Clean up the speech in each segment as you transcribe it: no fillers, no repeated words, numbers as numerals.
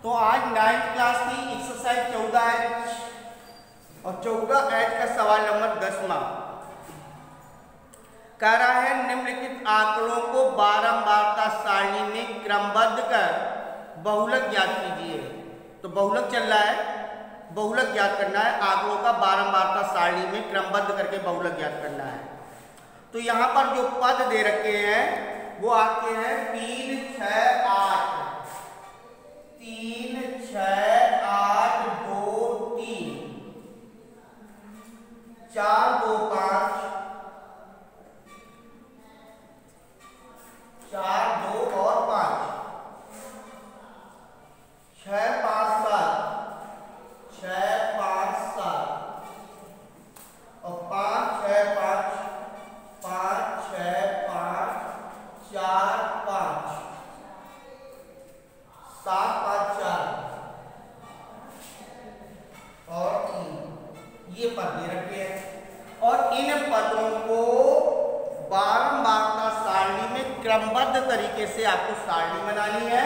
तो आज 9th class की एक्सरसाइज 14H और 14H का सवाल नंबर 10वां कह रहा है निम्नलिखित आंकड़ों को बारंबारता सारणी में क्रमबद्ध कर बहुलक ज्ञात कीजिए। तो बहुलक चल रहा है, बहुलक ज्ञात करना है, आंकड़ों का बारंबारता सारणी में क्रमबद्ध करके बहुलक ज्ञात करना है। तो यहाँ पर जो पद दे रखे हैं वो आपके हैं 3, 6, 8, 3, 6, 8, 2, 3, 4, 2, 5, 4, 2 और 5, 6, 5, 7, 6, 5, 7 और 5, 6, 5, 5, 6, 5, 4, 5, 7, 5, 4 और 3 ये पद दे रखे हैं और इन पदों को बारंबारता सारणी में क्रमबद्ध तरीके से आपको सारणी बनानी है,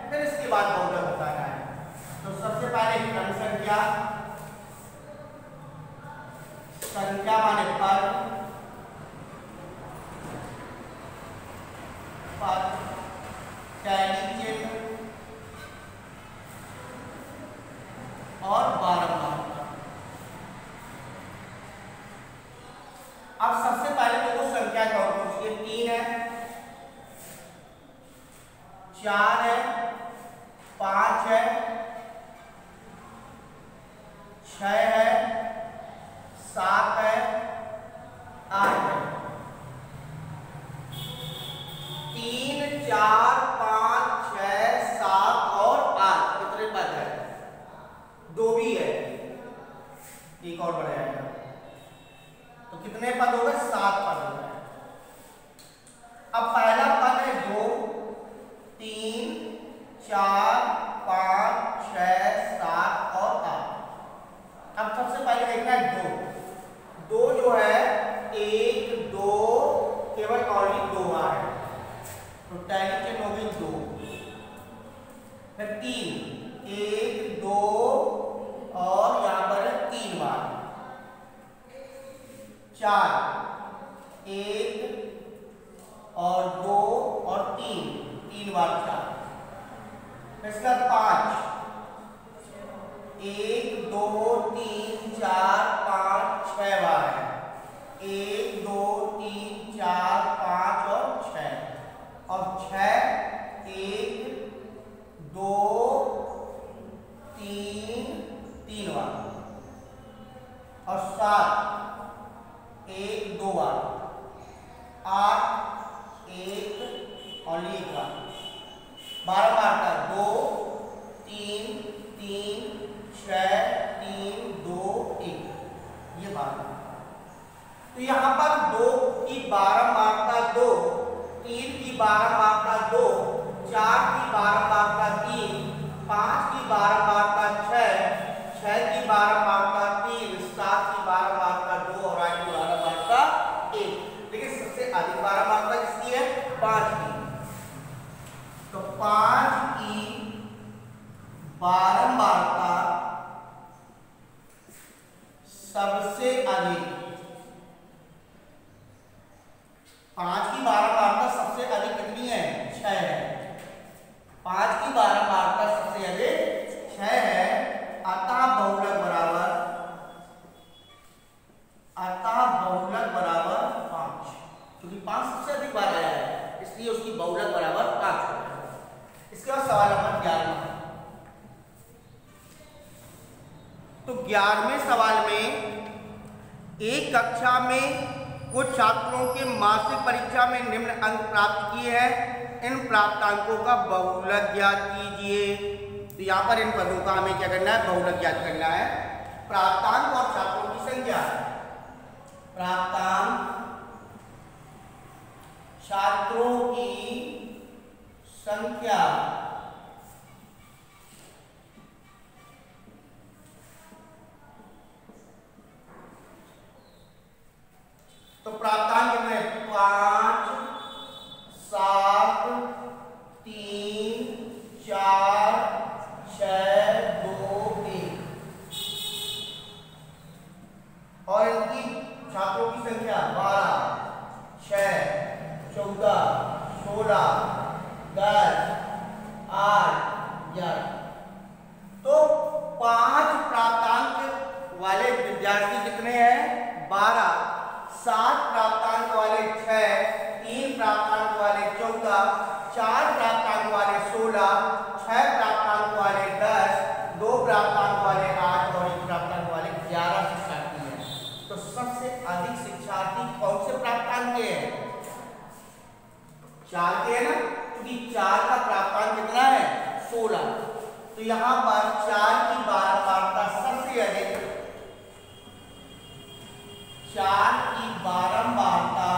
फिर इसके बाद बहुलक बताना है। तो सबसे पहले क्रम संख्या, संख्या माने पद, पद टैली चिन्ह और बारंबारता। अब सबसे पहले देखो संख्या का होगा, ये 3 है, 4 है, 5 है, 6 है, 7 है, 8 है। 3, 4, 5, 6, 7 और 8 कितने पद है? 2 भी है, एक और बढ़ जाएगा तो कितने पद हो गए? 7 पद हो गए। अब पहला पद है 2, 3, 4, 5, 6, 7 और 8। अब सबसे पहले देखना है 2 जो है 1, 2 केवल ओनली 2 बार है, तो टैली चिन्ह हो गई 2। फिर 3, 1, 2 और यहां पर है 3 बार। 4, 1 और 2 और 3 बार 4। इसका 5, 1, 2, 3, 4, 5, 6 बार है। 1, 2, 3, 4, 5 और 6 और 6, 1, 2, 3 बार और 7, 1, 2 बार, 8, 1 और 1 बार। 12 बार का 2, 3, 3, 6, 3, 2, 1 ये 12। तो यहाँ पर 2 की बारंबारता 2, 3 की बारंबारता 2, 4 की बारंबारता 3, 5 की बारंबारता 6, 6 की बारंबारता 3, 7 की बारंबारता 2 और 8 की बारंबारता 1। लेकिन सबसे अधिक बारंबारता किसकी है? 5 की। तो 5 की बारंबारता सबसे अधिक, 5 की बारंबारता सबसे अधिक कितनी है? 6 है। 5 की बारंबारता सबसे अधिक 6 है, अतः बहुलक बराबर 5, क्योंकि 5 सबसे अधिक बार आया है इसलिए उसकी बहुलक बराबर 5 हो जाएगा। इसके बाद सवाल नंबर 11। तो 11वें सवाल में एक कक्षा में कुछ छात्रों के मासिक परीक्षा में निम्न अंक प्राप्त किए हैं, इन प्राप्तांकों का बहुलक ज्ञात कीजिए। तो यहाँ पर इन पदों का हमें क्या करना है? बहुलक ज्ञात करना है। प्राप्तांक और छात्रों की संख्या, प्राप्तांक छात्रों की संख्या, तो प्राप्तांक कितने? 5, 7, 3, 4, 6 2 1 और इनकी छात्रों की संख्या 12 6 14 16 10 8 11। तो 5 प्राप्तांक वाले विद्यार्थी कितने हैं? 12। 7 प्राप्तांक वाले 6, 3 प्राप्तांक वाले 14, 4 प्राप्तांक वाले 16, 6 प्राप्तांक वाले 10, 2 प्राप्तांक वाले 8 और 1 प्राप्तांक वाले 11 शिक्षार्थी हैं। तो सबसे अधिक शिक्षार्थी कौन से प्राप्तांक के हैं? 4 के है ना, क्योंकि 4 का प्राप्तांक कितना है? 16। तो यहां पर 4 की बारंबारता सबसे अधिक, 4 की बारंबारता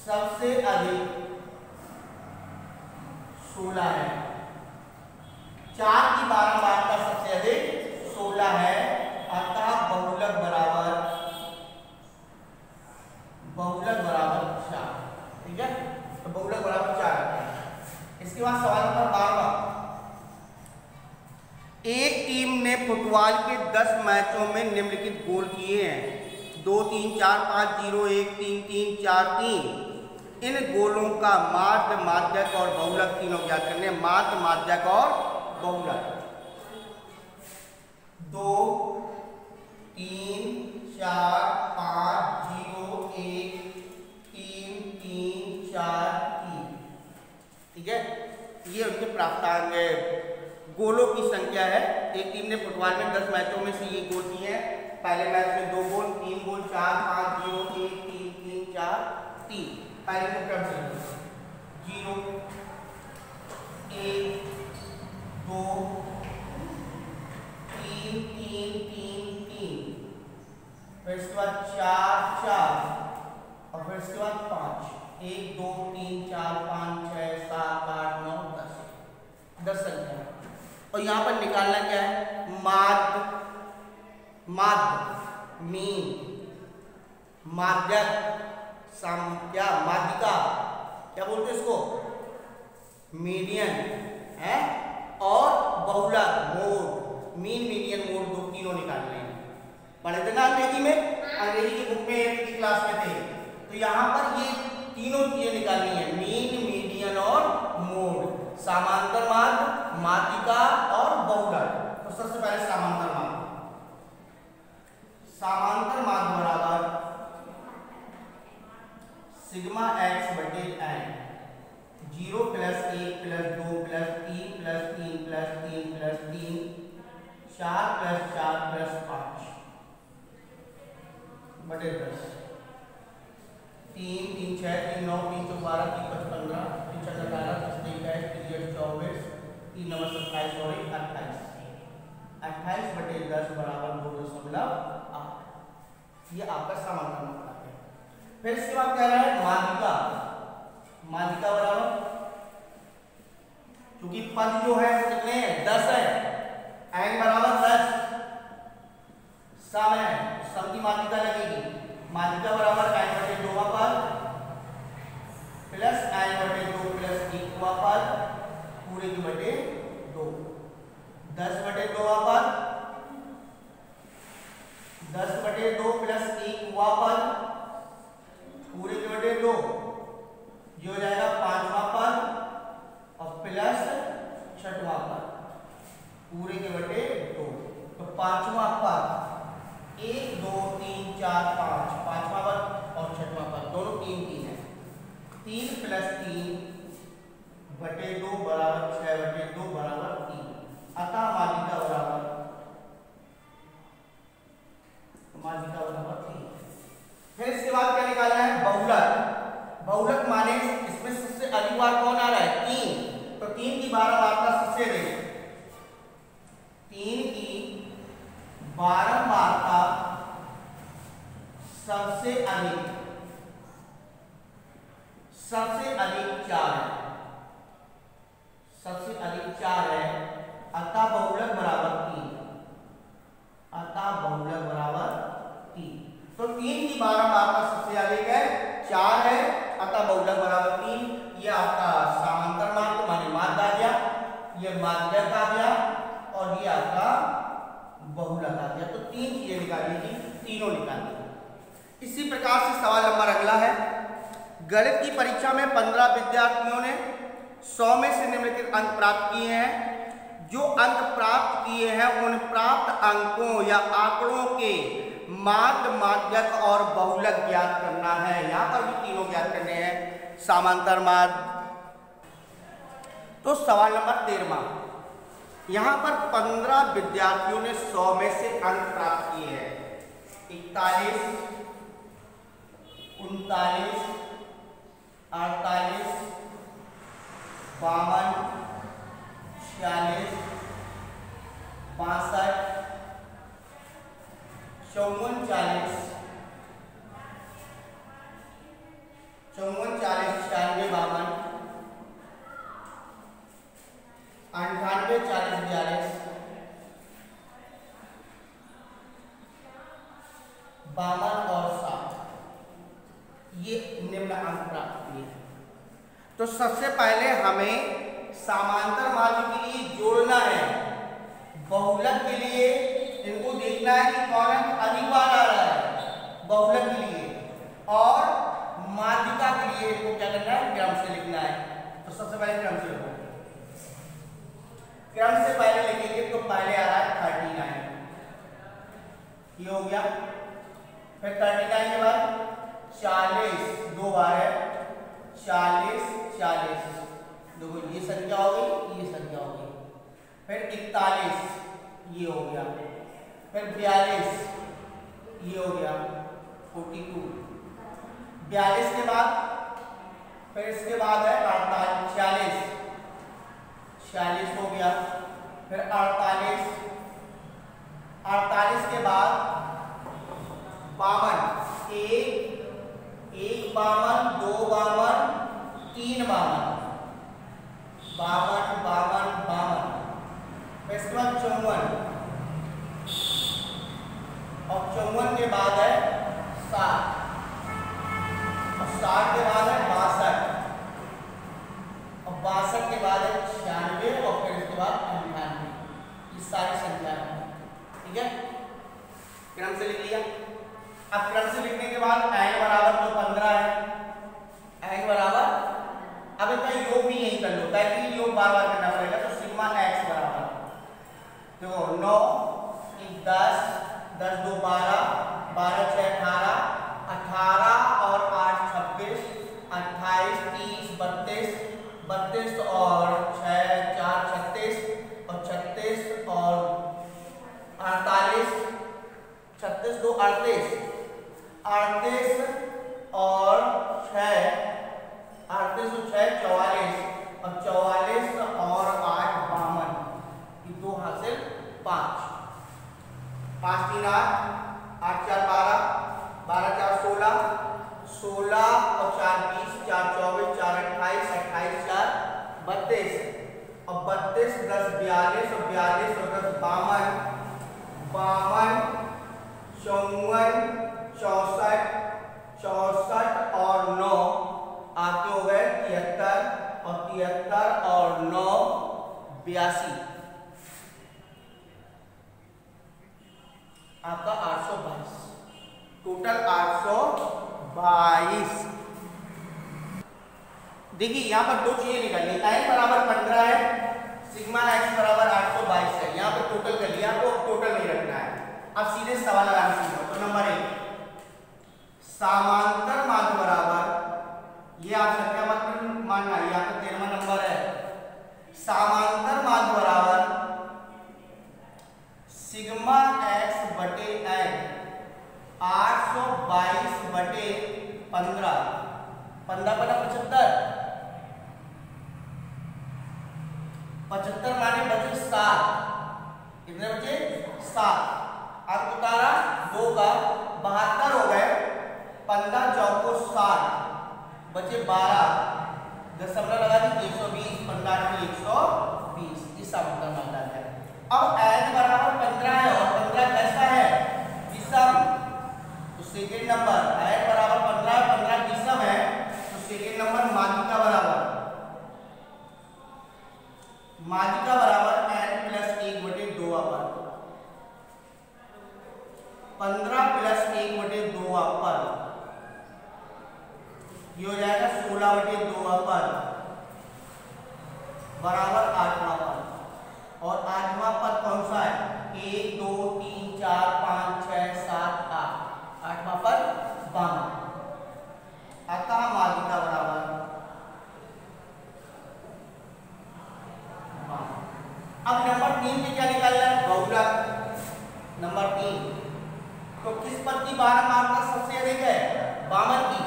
सबसे अधिक 16 है। 4 की बारंबारता सबसे अधिक 16 है। अतः बहुलक बराबर 4। ठीक है, तो बहुलक बराबर 4 आता है। इसके बाद सवाल नंबर 12। एक टीम ने फुटबॉल के 10 मैचों में निम्नलिखित गोल किए हैं: 2 3 4 5 0 1 3 3 4 3। इन गोलों का माध्य, माध्यक और बहुलक तीनों ज्ञात करने। माध्य, माध्यक और बहुलक। 2 3 4 5 0 1 3 3 4 3। ठीक है, ये उनके प्राप्तांक है, गोलों की संख्या है। एक टीम ने फुटबॉल में 10 मैचों में से ये गोल किए हैं। पहले मैच में 2 गोल, 3 गोल, 4 5 0 1 3 3 4 3। पहले को क्रम से 0 1 2 3 3 3 3, फिर इसके बाद 4 4 और फिर इसके बाद 5 1 2 3 4 5 6 7 8 9 10 संख्या। और यहां पर निकालना क्या है? माध्य, माध्य, मीन, माध्यक, क्या माध्यिका, क्या बोलते हैं इसको? मीडियन है, और बहुलक, मोड। मीन, मीडियन, मोड, दो तीनों निकालने हैं। पढ़े थे ना अंग्रेजी में? अंग्रेजी की बुक में एक क्लास में थे। तो यहां पर ये तीनों चीजें निकालनी है: मीन, मीडियन और मोड। समांतर माध्य, माध्यिका और बहुलक। तो सबसे पहले समांतर माध्य। समांतर माध्य बराबर सिग्मा x बटे n। 0 plus 1 plus 2 plus 3 plus 3 plus 3 plus 3 4 plus 4 plus 5 बटे 10। 3 3 6 3 9 3 12 3 5 15 3 6 18 3 21 3 24 3 9 27 और 28। 28 बटे 10 बराबर 2.8। ये आपका समांतर माध्य है। फिर इसके बाद कह रहा है माध्यिका। माध्यिका बराबर, क्योंकि पद जो है वो कितने हैं? 10 है। n बराबर 10 सम है, सम की माध्यिका लगेगी। माध्यिका बराबर n बटे 2 पद प्लस n बटे 2 प्लस 1 पद पूरे के बटे 2। 10 बटे 2 पद, 10 बटे 2 प्लस 1 पद पूरे के बटे 2। ये हो जाएगा 5वां पद और प्लस 6वां पद पूरे के बटे 2। तो 5वां पद 1 2 3 4 5, 5वां पद और 6वां पद दोनों 3 3 है। 3 प्लस 3 बटे 2 बराबर 6 बटे 2 बराबर 3। अतः माध्यिका बराबर 3। फिर इसके बाद क्या निकालना है? बहुलक। बहुलक माने इसमें सबसे अधिक बार कौन आ रहा है? 3। तो 3 की बारंबारता सबसे अधिक, 3 की बारंबारता सबसे अधिक 4 है। सबसे अधिक 4 है। अतः बहुलक बराबर 3। अतः बहुलक बराबर 3। तो 3 की बारंबारता सबसे अधिक है, 4 है, अतः बहुलक बराबर 3। ये आपका समांतर माध्य माने माध्य आ गया। ये माध्यक आ गया और ये आपका बहुलक आ गया। तो 3 चीजें निकाली थी, तीनों निकाली। इसी प्रकार से सवाल नंबर अगला है। गणित की परीक्षा में 15 विद्यार्थियों ने 100 में से निम्नलिखित अंक प्राप्त किए हैं। जो अंक प्राप्त किए हैं उन प्राप्त अंकों या आंकड़ों के माध्य, माध्यक और बहुलक ज्ञात करना है। यहाँ पर भी तीनों ज्ञात करने हैं, समांतर माध्य। तो सवाल नंबर 13, यहाँ पर 15 विद्यार्थियों ने 100 में से अंक प्राप्त किए हैं। 41, 39, 48, 52, 46, 62, 54, 40, 54, 40, 96, 52, 98, 40, 42, 52 और 60, ये निम्न अंक प्राप्त किए हैं। तो सबसे पहले हमें समांतर माध्य के लिए जोड़ना है, बहुलक के लिए इनको देखना है कि कौन अंक अधिक बार आ रहा है बहुलक के लिए, और माध्यिका के लिए इनको क्या करना है, क्रम से लिखना है। तो सबसे पहले क्रम से लिखो। क्रम से पहले लिखेंगे तो पहले आ रहा है 39, ये हो गया। फिर 39 के बाद 40 दो बार है, 40, 40, देखो ये संख्या हो गई, ये संख्या हो गई। फिर 41, ये हो गया। फिर 42, ये हो गया 42। 42 के बाद फिर इसके बाद है 48, 46, 46 हो गया। फिर 48, 48 के बाद 52, 1, 52, 2, 52, 3, 52, 52। फिर इसके बाद 54, और 54 के बाद है 60, और 60 के बाद है 62, और 62 के बाद है 96, और फिर इसके बाद 98। ये सारी संख्या है, ठीक है। क्रम से लिख लिया। अब क्रम से लिखने के बाद n बराबर जो 15 है, n बराबर, अब इसका योग भी यही कर लो, ताकि योग बार बार करना पड़ेगा। तो सिग्मा x बराबर देखो 9, 10, 10, 2, 12, 12, 6, 18, 18 और 8, 26, 28, 30, 32, 32 और 6, 4, 36, और 36 और 48, 36, 2, 38, 38 और 6, 38 और 6, 44, और 44 और 8, 52, ये 2 हासिल 5, 5, 3, 8, 8, 4, 12, 12, 4, 16, 16 और 4, 20, 4, 24, 4, 28, 28, 4, 32, और 32, 10, 42, और 42 और 10, 52, 52, 54, 64, 64 और 9 आपके हो गए 73, और 73 और 9, 82, आपका 822, टोटल 822। देखिए यहाँ पर दो चीजें निकालनी, n बराबर 15 है, सिग्मा x बराबर 822 है। यहाँ पर टोटल कर लिया, आपको टोटल नहीं रखना है। अब सीधे सवाल लगाना सीखो। तो नंबर 1, समांतर माध्य बराबर, ये आप संख्या मत मानना, ये आपका 13वां नंबर है। समांतर माध्य बराबर सिग्मा x बटे n 822 बटे 15, 15 बटा 75, 75 माने बचे 7, कितने बचे 7, अब उतारा 2 का 72 हो गए, 15 चौको 60, बचे 12, दशमलव लगा दी 120, 15 में 120, इस समांतर माध्य है। अब n बराबर 15 है और 15 कैसा है, विषम, तो सेकेंड नंबर n बराबर 15, 15 विषम है, तो सेकेंड नंबर माध्यिका बराबर, माध्यिका बराबर n प्लस 1/2 अपर, 15 प्लस 1/2 अपर, ये हो जाएगा 16/2 अपर बराबर 8वां पद। और 8वां पद कौन सा है? 1 2 3 4 5 6 7 8, 8वां पद 52। अतः माध्यिका बराबर 52। अब नंबर 3 पे क्या निकालना है? बहुलक। नंबर 3 तो किस पद की बारंबारता सबसे अधिक है? 52 की।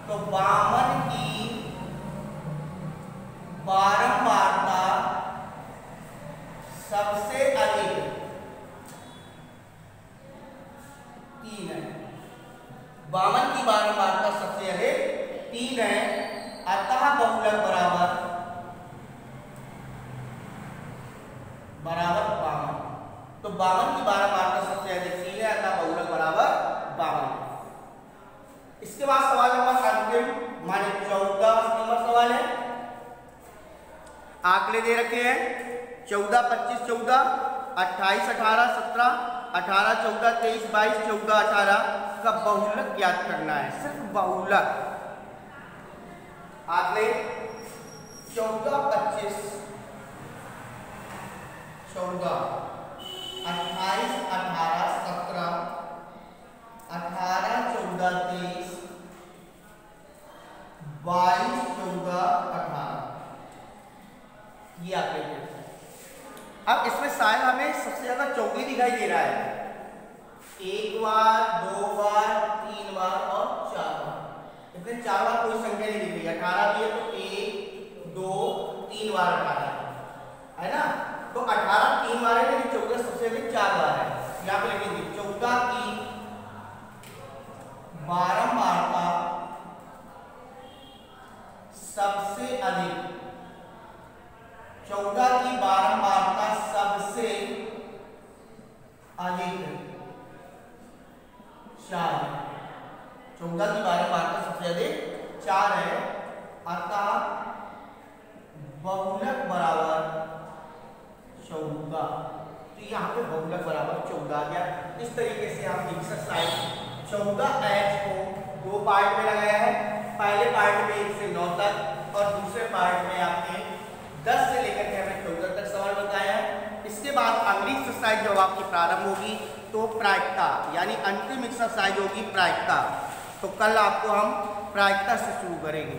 तो 52 की बारंबारता सबसे अधिक 3 है। 52 की बारंबारता सबसे अधिक 3 है। अतः बहुलक बराबर 52। तो 52 की बारंबारता सबसे अधिक 3 है, अतः बहुलक बराबर 52। इसके बाद सवाल नंबर अंतिम माने 14 नंबर सवाल है। आंकड़े दे रखे हैं 14 25 14, 28 18 17, 18 14 23 22 14 18 का बहुलक ज्ञात करना है। सिर्फ बहुलक। आंकड़े 14 25 14, 28 18 17, 18 14 23 22 14 18, ये आंकड़े हैं। अब इसमें शायद हमें सबसे ज्यादा 14 दिखाई दे रहा है। 1 बार 2 बार 3 बार और 4 बार। इसमें 4 बार कोई संख्या नहीं दिख रही। 18 भी है तो 1 2 3 बार 18 है ना। तो 18 3 बार है, लेकिन 14 सबसे अधिक 4 बार है। यहाँ पे लिखेंगे 14 की बारंबारता सबसे अधिक, 14 की बारंबारता सबसे अधिक 4 है। 14 की बारंबारता सबसे अधिक 4 है। अतः बहुलक बराबर 14। तो यहाँ पे बहुलक बराबर 14 आ गया। इस तरीके से हम एक्सरसाइज 14H को 2 पार्ट में लगाया है। पहले पार्ट में 1 से 9 तक और दूसरे पार्ट में आपने 10 से लेकर के हमें 14 तक सवाल बताया है। इसके बाद अगली एक्सरसाइज जब आपकी प्रारंभ होगी तो प्रायिकता यानी अंतिम एक्सरसाइज होगी प्रायिकता। तो कल आपको हम प्रायिकता से शुरू करेंगे।